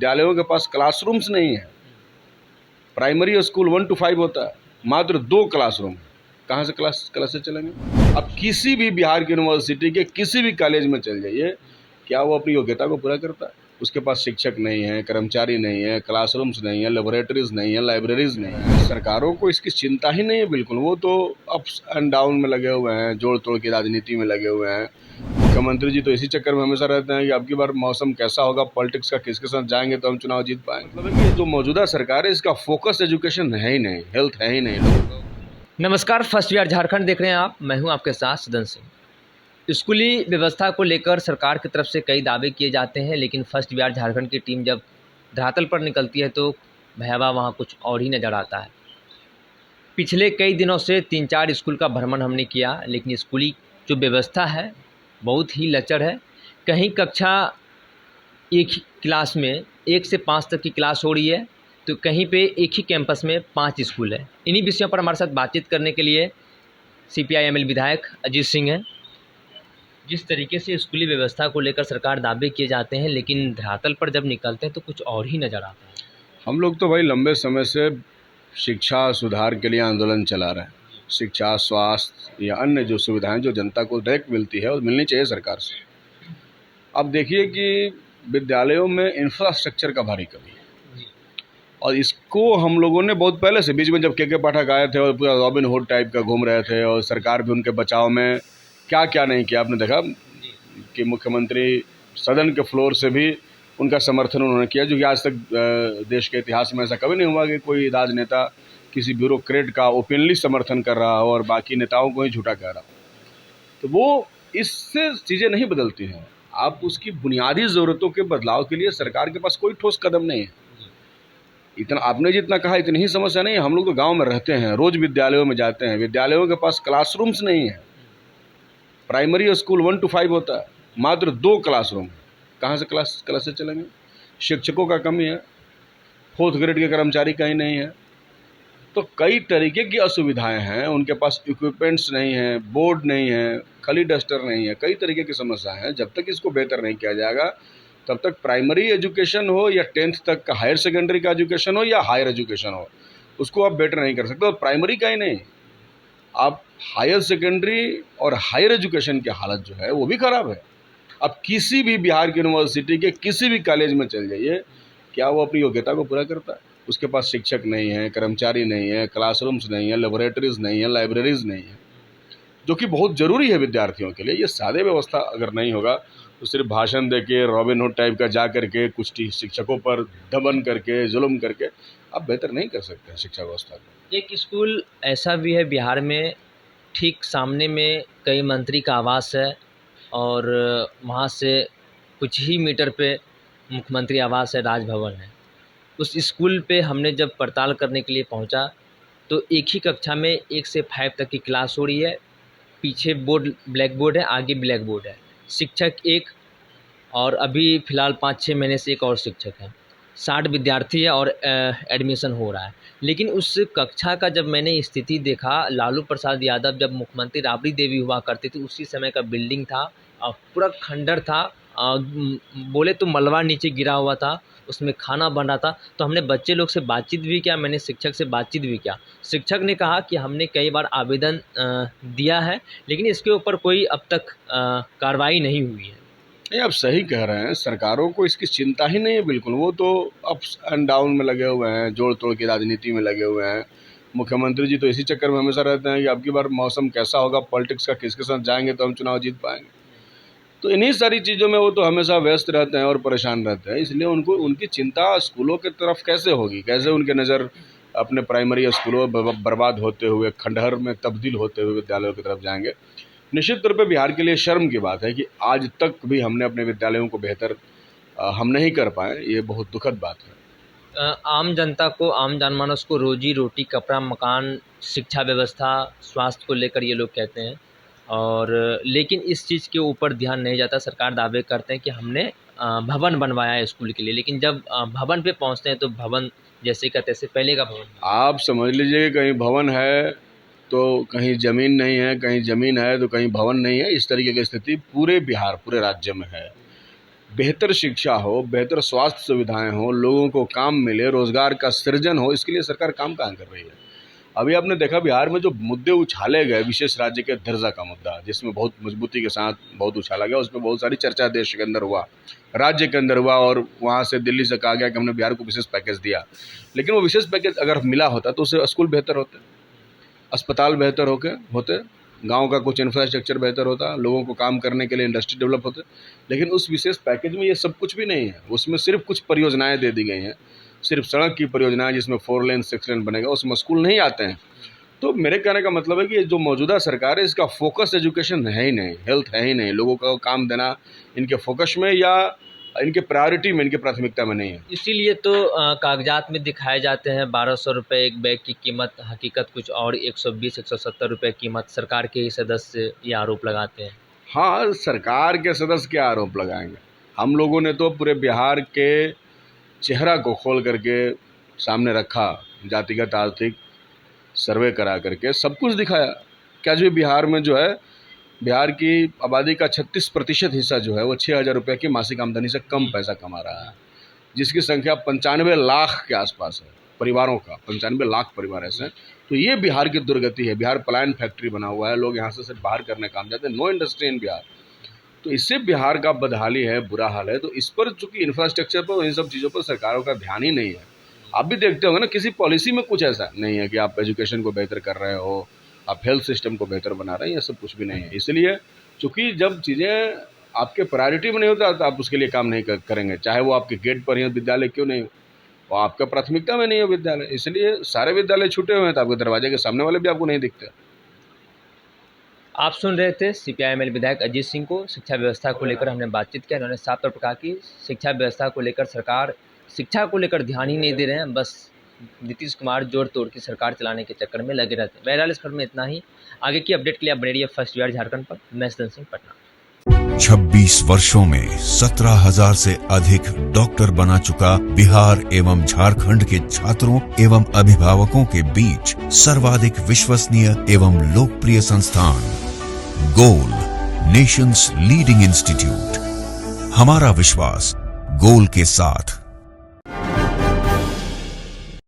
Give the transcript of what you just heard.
विद्यालयों के पास क्लासरूम्स नहीं है। प्राइमरी स्कूल 1 to 5 होता है, मात्र 2 क्लासरूम। कहाँ से क्लासेस चलेंगे? अब किसी भी बिहार की यूनिवर्सिटी के किसी भी कॉलेज में चल जाइए, क्या वो अपनी योग्यता को पूरा करता है? उसके पास शिक्षक नहीं है, कर्मचारी नहीं है, क्लासरूम्स नहीं है, लेबोरेटरीज नहीं है, लाइब्रेरीज नहीं है। सरकारों को इसकी चिंता ही नहीं है बिल्कुल। वो तो अप्स एंड डाउन में लगे हुए हैं, जोड़ तोड़ की राजनीति में लगे हुए हैं। मुख्यमंत्री जी तो इसी चक्कर में हमेशा रहते हैं कि अब की बार मौसम कैसा होगा, पॉलिटिक्स का किसके साथ जाएंगे तो हम चुनाव जीत पाएंगे। मतलब कि जो मौजूदा सरकार है इसका फोकस एजुकेशन है ही नहीं, हेल्थ है ही नहीं लोगों का। नमस्कार, फर्स्ट ईयर झारखंड देख रहे हैं आप। मैं हूं आपके साथ सदन सिंह। स्कूली व्यवस्था को लेकर सरकार की तरफ से कई दावे किए जाते हैं, लेकिन फर्स्ट ईयर झारखंड की टीम जब धरातल पर निकलती है तो भयावह वहां कुछ और ही नज़र आता है। पिछले कई दिनों से 3-4 स्कूल का भ्रमण हमने किया, लेकिन स्कूली जो व्यवस्था है बहुत ही लचर है। कहीं कक्षा एक ही क्लास में 1 से 5 तक की क्लास हो रही है, तो कहीं पे एक ही कैंपस में 5 स्कूल है। इन्हीं विषयों पर हमारे साथ बातचीत करने के लिए CPI-ML विधायक अजीत सिंह हैं। जिस तरीके से स्कूली व्यवस्था को लेकर सरकार दावे किए जाते हैं, लेकिन धरातल पर जब निकलते हैं तो कुछ और ही नज़र आता है। हम लोग तो भाई लंबे समय से शिक्षा सुधार के लिए आंदोलन चला रहे हैं। शिक्षा, स्वास्थ्य या अन्य जो सुविधाएं जो जनता को डायरेक्ट मिलती है और मिलनी चाहिए सरकार से। अब देखिए कि विद्यालयों में इंफ्रास्ट्रक्चर का भारी कमी है, और इसको हम लोगों ने बहुत पहले से, बीच में जब के पाठक आए थे और पूरा रॉबिन हुड टाइप का घूम रहे थे और सरकार भी उनके बचाव में क्या क्या नहीं किया, आपने देखा कि मुख्यमंत्री सदन के फ्लोर से भी उनका समर्थन उन्होंने किया, जो कि आज तक देश के इतिहास में ऐसा कभी नहीं हुआ कि कोई राजनेता किसी ब्यूरोक्रेट का ओपनली समर्थन कर रहा हो और बाकी नेताओं को ही झूठा कह रहा हो। तो वो इससे चीज़ें नहीं बदलती हैं। आप उसकी बुनियादी ज़रूरतों के बदलाव के लिए सरकार के पास कोई ठोस कदम नहीं है। इतना आपने जितना कहा इतनी ही समस्या नहीं है। हम लोग तो गांव में रहते हैं, रोज़ विद्यालयों में जाते हैं, विद्यालयों के पास क्लासरूम्स नहीं है। प्राइमरी स्कूल 1 to 5 होता है, मात्र 2 क्लासरूम। कहाँ से क्लासेस चलेंगे? शिक्षकों का कमी है, 4th ग्रेड के कर्मचारी कहीं नहीं है। तो कई तरीके की असुविधाएं हैं। उनके पास इक्विपमेंट्स नहीं है, बोर्ड नहीं है, खली डस्टर नहीं है, कई तरीके की समस्याएं हैं। जब तक इसको बेहतर नहीं किया जाएगा तब तक प्राइमरी एजुकेशन हो या 10th तक का हायर सेकेंडरी का एजुकेशन हो या हायर एजुकेशन हो, उसको आप बेटर नहीं कर सकते। और प्राइमरी का ही नहीं, आप हायर सेकेंडरी और हायर एजुकेशन की हालत जो है वो भी ख़राब है। अब किसी भी बिहार की यूनिवर्सिटी के किसी भी कॉलेज में चल जाइए, क्या वो अपनी योग्यता को पूरा करता है? उसके पास शिक्षक नहीं है, कर्मचारी नहीं है, क्लासरूम्स नहीं है, लेबोरेटरीज नहीं है, लाइब्रेरीज नहीं है, जो कि बहुत ज़रूरी है विद्यार्थियों के लिए। ये सादे व्यवस्था अगर नहीं होगा तो सिर्फ भाषण दे के, रॉबिन हुड टाइप का जा करके, कुछ शिक्षकों पर दमन करके, जुल्म करके आप बेहतर नहीं कर सकते हैं शिक्षा व्यवस्था को। एक स्कूल ऐसा भी है बिहार में, ठीक सामने में कई मंत्री का आवास है और वहाँ से कुछ ही मीटर पे मुख्यमंत्री आवास है, राजभवन है। उस स्कूल पे हमने जब पड़ताल करने के लिए पहुँचा तो एक ही कक्षा में 1 से 5 तक की क्लास हो रही है। पीछे बोर्ड, ब्लैक बोर्ड है, आगे ब्लैक बोर्ड है। शिक्षक एक, और अभी फ़िलहाल 5-6 महीने से एक और शिक्षक है। 60 विद्यार्थी है और एडमिशन हो रहा है। लेकिन उस कक्षा का जब मैंने स्थिति देखा, लालू प्रसाद यादव जब मुख्यमंत्री राबड़ी देवी हुआ करती थी उसी समय का बिल्डिंग था, पूरा खंडर था, बोले तो मलबा नीचे गिरा हुआ था, उसमें खाना बन रहा था। तो हमने बच्चे लोग से बातचीत भी किया, मैंने शिक्षक से बातचीत भी किया। शिक्षक ने कहा कि हमने कई बार आवेदन दिया है, लेकिन इसके ऊपर कोई अब तक कार्रवाई नहीं हुई है। नहीं, आप सही कह रहे हैं। सरकारों को इसकी चिंता ही नहीं है बिल्कुल। वो तो अप्स एंड डाउन में लगे हुए हैं, जोड़ तोड़ की राजनीति में लगे हुए हैं। मुख्यमंत्री जी तो इसी चक्कर में हमेशा रहते हैं कि अब की बार मौसम कैसा होगा, पॉलिटिक्स का किसके साथ जाएंगे तो हम चुनाव जीत पाएंगे। तो इन्हीं सारी चीज़ों में वो तो हमेशा व्यस्त रहते हैं और परेशान रहते हैं। इसलिए उनको उनकी चिंता स्कूलों की तरफ कैसे होगी, कैसे उनके नज़र अपने प्राइमरी स्कूलों बर्बाद होते हुए, खंडहर में तब्दील होते हुए विद्यालयों की तरफ जाएंगे। निश्चित तौर पे बिहार के लिए शर्म की बात है कि आज तक भी हमने अपने विद्यालयों को बेहतर हम नहीं कर पाए। ये बहुत दुखद बात है। आम जनता को, आम जनमानस को रोजी रोटी, कपड़ा, मकान, शिक्षा व्यवस्था, स्वास्थ्य को लेकर ये लोग कहते हैं, और लेकिन इस चीज़ के ऊपर ध्यान नहीं जाता। सरकार दावे करते हैं कि हमने भवन बनवाया है स्कूल के लिए, लेकिन जब भवन पे पहुंचते हैं तो भवन जैसे का तैसे पहले का भवन। आप समझ लीजिए कि कहीं भवन है तो कहीं ज़मीन नहीं है, कहीं ज़मीन है तो कहीं भवन नहीं है। इस तरीके की स्थिति पूरे बिहार, पूरे राज्य में है। बेहतर शिक्षा हो, बेहतर स्वास्थ्य सुविधाएं हो, लोगों को काम मिले, रोजगार का सृजन हो, इसके लिए सरकार काम कहाँ कर रही है। अभी आपने देखा बिहार में जो मुद्दे उछाले गए, विशेष राज्य के दर्जा का मुद्दा जिसमें बहुत मजबूती के साथ बहुत उछाला गया, उसमें बहुत सारी चर्चा देश के अंदर हुआ, राज्य के अंदर हुआ, और वहाँ से दिल्ली से कहा गया कि हमने बिहार को विशेष पैकेज दिया। लेकिन वो विशेष पैकेज अगर मिला होता तो उससे स्कूल बेहतर होते, अस्पताल बेहतर होते, गांव का कुछ इंफ्रास्ट्रक्चर बेहतर होता, लोगों को काम करने के लिए इंडस्ट्री डेवलप होते। लेकिन उस विशेष पैकेज में ये सब कुछ भी नहीं है। उसमें सिर्फ कुछ परियोजनाएं दे दी गई हैं, सिर्फ सड़क की परियोजनाएं जिसमें 4 लेन 6 लेन बनेगा, उसमें स्कूल नहीं आते हैं। तो मेरे कहने का मतलब है कि जो मौजूदा सरकार है इसका फोकस एजुकेशन है ही नहीं, हेल्थ है ही नहीं, लोगों को काम देना इनके फोकस में या इनके प्रायोरिटी में, इनके प्राथमिकता में नहीं है। इसीलिए तो कागजात में दिखाए जाते हैं 1200 रुपये एक बैग की कीमत, हकीकत कुछ और 120-170 रुपये कीमत। सरकार के ही सदस्य ये आरोप लगाते हैं। हाँ, सरकार के सदस्य क्या आरोप लगाएंगे। हम लोगों ने तो पूरे बिहार के चेहरा को खोल करके सामने रखा, जातिगत आर्थिक सर्वे करा करके सब कुछ दिखाया कि आज भी बिहार में जो है, बिहार की आबादी का 36% हिस्सा जो है वो 6,000 रुपये की मासिक आमदनी से कम पैसा कमा रहा है, जिसकी संख्या 95 लाख के आसपास है परिवारों का। 95 लाख परिवार ऐसे हैं। तो ये बिहार की दुर्गति है। बिहार पलायन फैक्ट्री बना हुआ है, लोग यहाँ से सिर्फ बाहर करने काम जाते हैं, नो इंडस्ट्री इन बिहार। तो इससे बिहार का बदहाली है, बुरा हाल है। तो इस पर चूंकि इंफ्रास्ट्रक्चर पर, इन सब चीज़ों पर सरकारों का ध्यान ही नहीं है। आप भी देखते होंगे ना, किसी पॉलिसी में कुछ ऐसा नहीं है कि आप एजुकेशन को बेहतर कर रहे हो, आप हेल्थ सिस्टम को बेहतर बना रहे हैं, ये सब कुछ भी नहीं है। इसलिए चूंकि जब चीज़ें आपके प्रायोरिटी में नहीं होता तो आप उसके लिए काम नहीं करेंगे, चाहे वो आपके गेट पर ही विद्यालय क्यों नहीं हो, वो आपका प्राथमिकता में नहीं हो विद्यालय। इसलिए सारे विद्यालय छूटे हुए हैं, तो आपके दरवाजे के सामने वाले भी आपको नहीं दिखते। आप सुन रहे थे CPI-ML विधायक अजीत सिंह को। शिक्षा व्यवस्था को लेकर हमने बातचीत किया। उन्होंने साफ तौर पर कहा कि शिक्षा व्यवस्था को लेकर सरकार शिक्षा को लेकर ध्यान ही नहीं दे रहे हैं, बस नीतीश कुमार जोड़ तोड़ की सरकार चलाने के चक्कर में लगे रहते हैं। बहरहाल इस खबर में इतना ही। आगे की अपडेट के लिए आप बने रहिए फर्स्ट बिहार झारखंड पर। मैं सदन सिंह, पटना। 26 वर्षों में 17,000 से अधिक डॉक्टर बना चुका बिहार एवं झारखंड के छात्रों एवं अभिभावकों के बीच सर्वाधिक विश्वसनीय एवं लोकप्रिय संस्थान गोल, नेशंस लीडिंग इंस्टीट्यूट। हमारा विश्वास गोल के साथ।